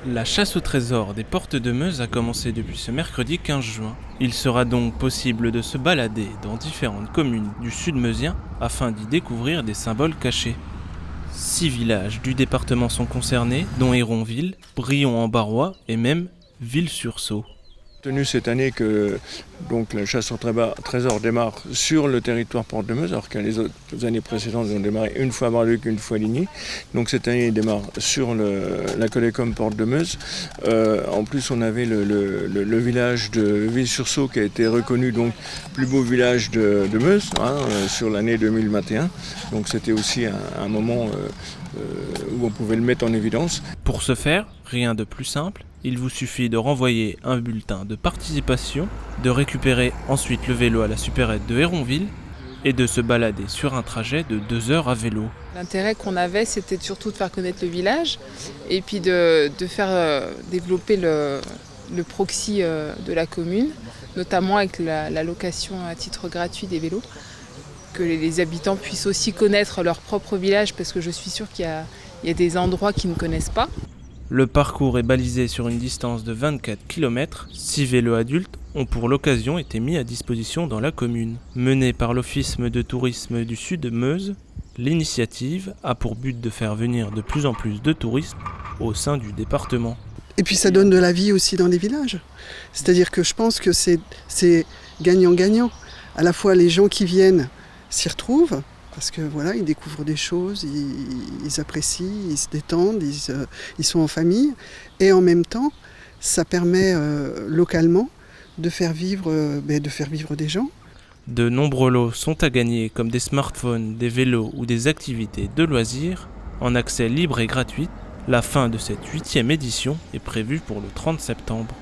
La chasse au trésor des Portes de Meuse a commencé depuis ce mercredi 15 juin. Il sera donc possible de se balader dans différentes communes du sud meusien afin d'y découvrir des symboles cachés. 6 villages du département sont concernés, dont Héronville, Brion-en-Barrois et même Ville-sur-Saulx. Tenu cette année que donc, la chasse au trésor démarre sur le territoire Porte de Meuse, alors que les autres années précédentes ont démarré une fois à Bar-le-Duc, une fois à Ligny. Donc cette année, il démarre sur la Collecom Porte de Meuse. En plus, on avait le village de Ville-sur-Saulx qui a été reconnu donc plus beau village de Meuse sur l'année 2021. Donc c'était aussi un moment où on pouvait le mettre en évidence. Pour ce faire, rien de plus simple. Il vous suffit de renvoyer un bulletin de participation, de récupérer ensuite le vélo à la supérette de Héronville et de se balader sur un trajet de 2 heures à vélo. L'intérêt qu'on avait, c'était surtout de faire connaître le village et puis de faire développer le proxy de la commune, notamment avec la location à titre gratuit des vélos, que les habitants puissent aussi connaître leur propre village, parce que je suis sûre qu'il y a des endroits qu'ils ne connaissent pas. Le parcours est balisé sur une distance de 24 km. 6 vélos adultes ont pour l'occasion été mis à disposition dans la commune. Menée par l'Office de tourisme du Sud Meuse, l'initiative a pour but de faire venir de plus en plus de touristes au sein du département. Et puis ça donne de la vie aussi dans les villages. C'est-à-dire que je pense que c'est gagnant-gagnant. À la fois les gens qui viennent s'y retrouvent, parce que voilà, ils découvrent des choses, ils apprécient, ils se détendent, ils sont en famille. Et en même temps, ça permet localement de faire vivre des gens. De nombreux lots sont à gagner, comme des smartphones, des vélos ou des activités de loisirs, en accès libre et gratuit. La fin de cette 8e édition est prévue pour le 30 septembre.